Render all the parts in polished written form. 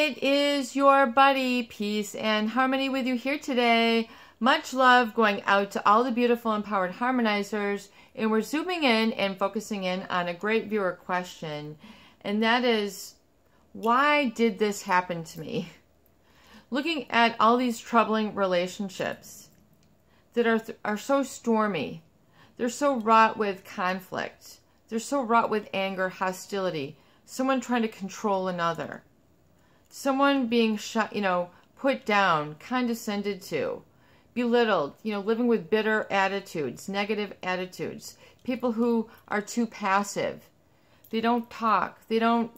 It is your buddy, Peace and Harmony, with you here today. Much love going out to all the beautiful empowered harmonizers. And we're zooming in and focusing in on a great viewer question. And that is, why did this happen to me? Looking at all these troubling relationships that are so stormy. They're so wrought with conflict. They're so wrought with anger, hostility. Someone trying to control another. Someone being shut, put down, condescended to, belittled, living with bitter attitudes, negative attitudes. People who are too passive. They don't talk. They don't,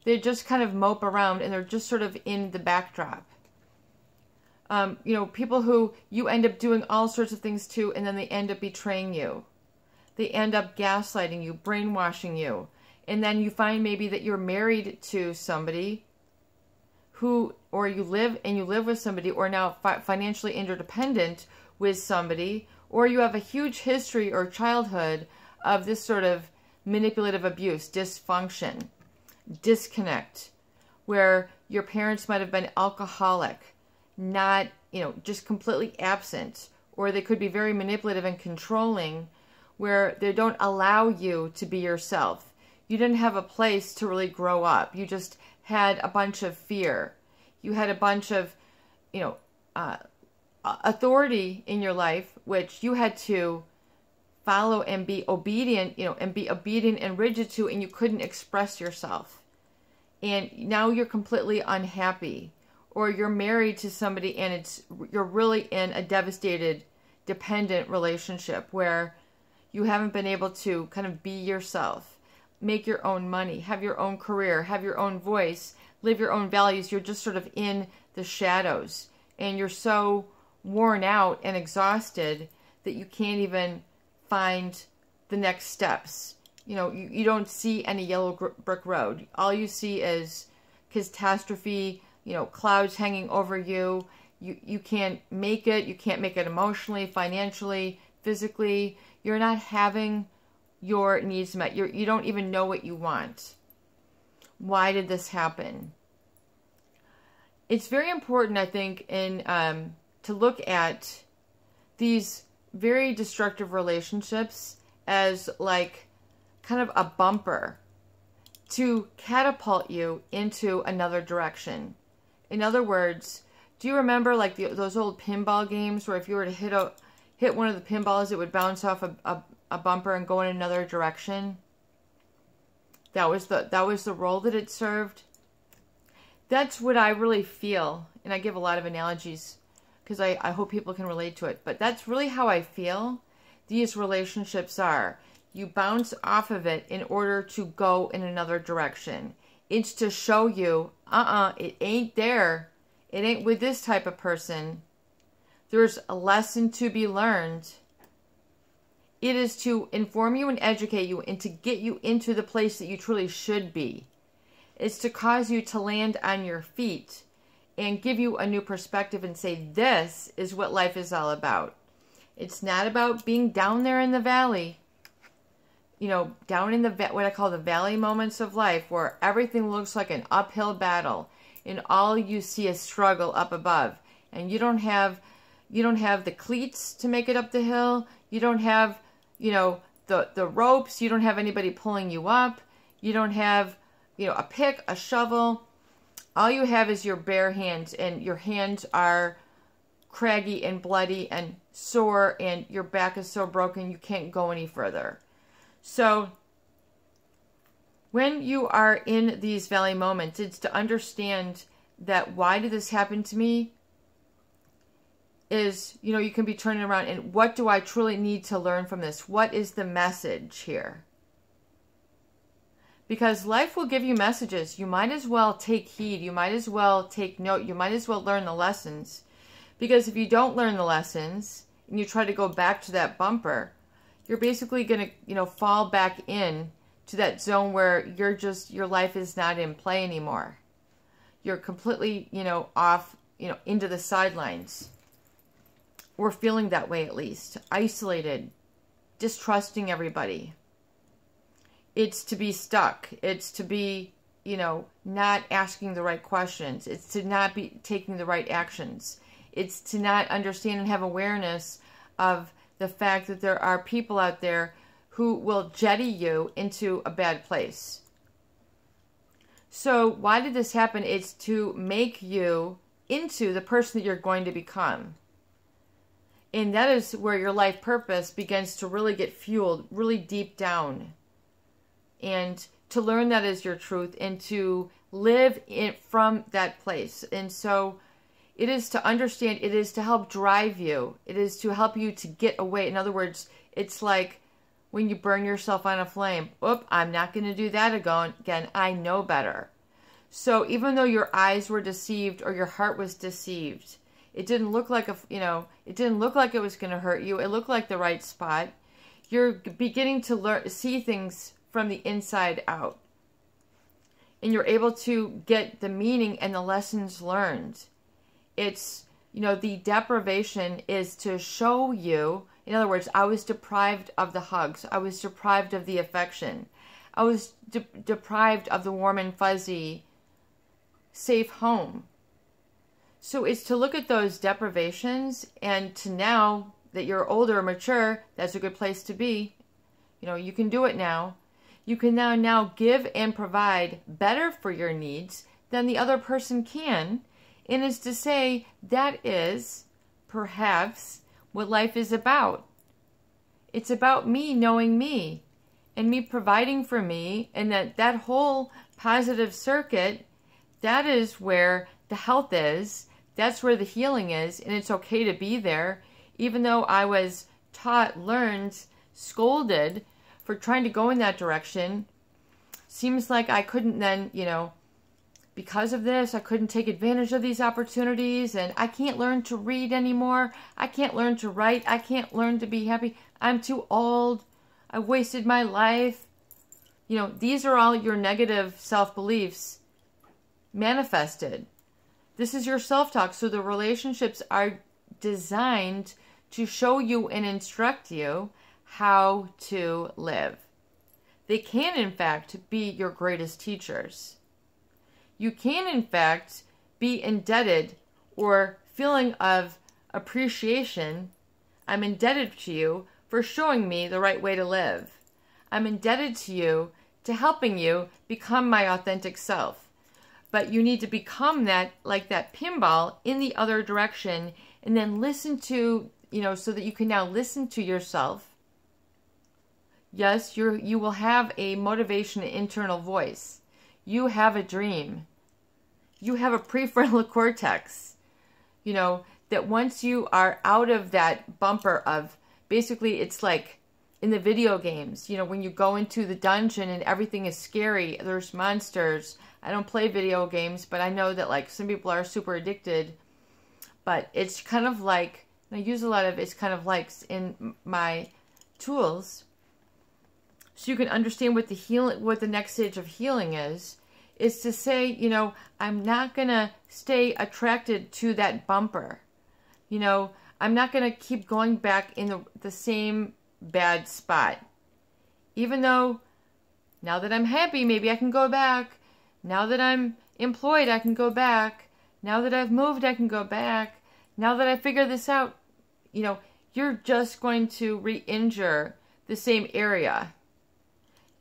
they just kind of mope around and they're just sort of in the backdrop. People who you end up doing all sorts of things to and then they end up betraying you. They end up gaslighting you, brainwashing you. And then you find maybe that you're married to somebody or you live with somebody, or now financially interdependent with somebody, or you have a huge history or childhood of this sort of manipulative abuse, dysfunction, disconnect, where your parents might have been alcoholic, not, just completely absent, or they could be very manipulative and controlling, where they don't allow you to be yourself. You didn't have a place to really grow up. You just had a bunch of fear. You had a bunch of, authority in your life, which you had to follow and be obedient, and rigid to, and you couldn't express yourself. And now you're completely unhappy. Or you're married to somebody and you're really in a devastated, dependent relationship where you haven't been able to kind of be yourself. Make your own money, have your own career, have your own voice, live your own values. You're just sort of in the shadows and you're so worn out and exhausted that you can't even find the next steps. You don't see any yellow brick road. All you see is catastrophe, clouds hanging over you. You can't make it. You can't make it emotionally, financially, physically. You're not having your needs met. You don't even know what you want. Why did this happen? It's very important, I think, to look at these very destructive relationships as like kind of a bumper to catapult you into another direction. In other words, do you remember like those old pinball games where if you were to hit one of the pinballs, it would bounce off a bumper and go in another direction? That was the role that it served. That's what I really feel, and I give a lot of analogies because I hope people can relate to it, but that's really how I feel these relationships are. You bounce off of it in order to go in another direction. It's to show you, it ain't there. It ain't with this type of person. There's a lesson to be learned. It is to inform you and educate you and to get you into the place that you truly should be. It's to cause you to land on your feet and give you a new perspective and say, this is what life is all about. It's not about being down there in the valley, down in what I call the valley moments of life where everything looks like an uphill battle and all you see is struggle up above. And you don't have the cleats to make it up the hill. You don't have the ropes. You don't have anybody pulling you up. You don't have, a pick, a shovel. All you have is your bare hands, and your hands are craggy and bloody and sore, and your back is so broken you can't go any further. So when you are in these valley moments, it's to understand that why did this happen to me? Is, you can be turning around and what do I truly need to learn from this? What is the message here? Because life will give you messages. You might as well take heed. You might as well take note. You might as well learn the lessons. Because if you don't learn the lessons and you try to go back to that bumper, you're basically going to, fall back in to that zone where your life is not in play anymore. You're completely, off, into the sidelines. We're feeling that way at least. Isolated. Distrusting everybody. It's to be stuck. It's to be not asking the right questions. It's to not be taking the right actions. It's to not understand and have awareness of the fact that there are people out there who will jetty you into a bad place. So why did this happen? It's to make you into the person that you're going to become. And that is where your life purpose begins to really get fueled, really deep down. And to learn that is your truth and to live from that place. And so it is to understand, it is to help drive you. It is to help you to get away. In other words, it's like when you burn yourself on a flame. Oop, I'm not going to do that again. I know better. So even though your eyes were deceived or your heart was deceived, it didn't look like it didn't look like it was going to hurt you. It looked like the right spot. You're beginning to see things from the inside out. And you're able to get the meaning and the lessons learned. It's, the deprivation is to show you, in other words, I was deprived of the hugs. I was deprived of the affection. I was deprived of the warm and fuzzy, safe home. So it's to look at those deprivations and to now that you're older, mature, that's a good place to be. You can do it now. You can now give and provide better for your needs than the other person can. And is to say that is perhaps what life is about. It's about me knowing me and me providing for me, and that whole positive circuit, that is where the health is. That's where the healing is, and it's okay to be there. Even though I was taught, learned, scolded for trying to go in that direction, seems like I couldn't then, because of this, I couldn't take advantage of these opportunities, and I can't learn to read anymore. I can't learn to write. I can't learn to be happy. I'm too old. I wasted my life. These are all your negative self-beliefs manifested. This is your self-talk. So the relationships are designed to show you and instruct you how to live. They can, in fact, be your greatest teachers. You can, in fact, be indebted or feeling of appreciation. I'm indebted to you for showing me the right way to live. I'm indebted to you to helping you become my authentic self. But you need to become that, like that pinball, in the other direction, and then listen to, so that you can now listen to yourself. Yes, you will have a motivation, internal voice. You have a dream. You have a prefrontal cortex. That once you are out of that bumper of, basically it's like in the video games, when you go into the dungeon and everything is scary, there's monsters. I don't play video games, but I know that like some people are super addicted. But it's kind of like, and I use a lot of, it's kind of like in my tools. So you can understand what the next stage of healing is to say, I'm not going to stay attracted to that bumper. I'm not going to keep going back in the same bad spot. Even though now that I'm happy, maybe I can go back. Now that I'm employed, I can go back. Now that I've moved, I can go back. Now that I figure this out, you're just going to re-injure the same area.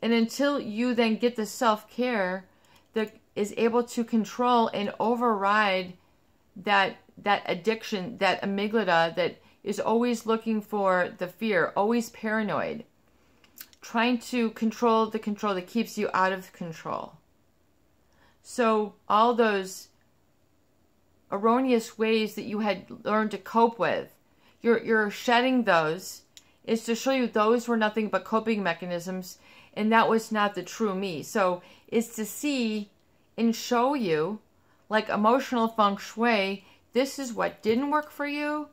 And until you then get the self-care that is able to control and override that addiction, that amygdala that is always looking for the fear, always paranoid, trying to control the control that keeps you out of control. So all those erroneous ways that you had learned to cope with, you're shedding those, is to show you those were nothing but coping mechanisms, and that was not the true me. So it's to see and show you, like emotional feng shui, this is what didn't work for you.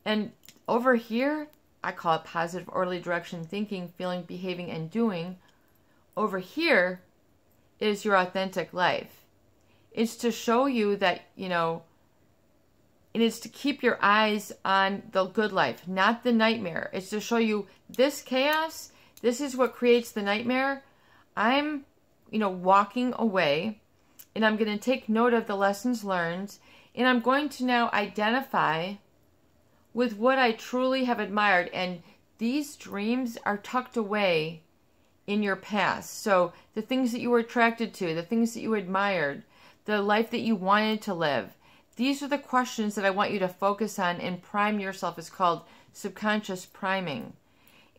And over here, I call it positive early direction thinking, feeling, behaving, and doing. Over here is your authentic life. It's to show you that, and it's to keep your eyes on the good life, not the nightmare. It's to show you this chaos, this is what creates the nightmare. I'm walking away, and I'm going to take note of the lessons learned, and I'm going to now identify with what I truly have admired. And these dreams are tucked away in your past. So the things that you were attracted to, the things that you admired, the life that you wanted to live, these are the questions that I want you to focus on and prime yourself. It's called subconscious priming.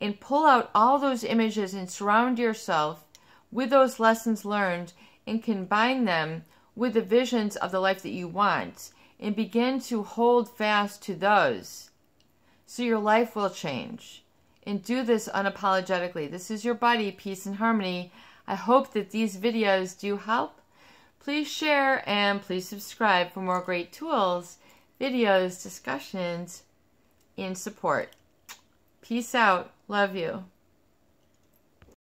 And pull out all those images and surround yourself with those lessons learned and combine them with the visions of the life that you want, and begin to hold fast to those so your life will change. And do this unapologetically. This is your buddy, Peace and Harmony. I hope that these videos do help. Please share and please subscribe for more great tools, videos, discussions, and support. Peace out. Love you.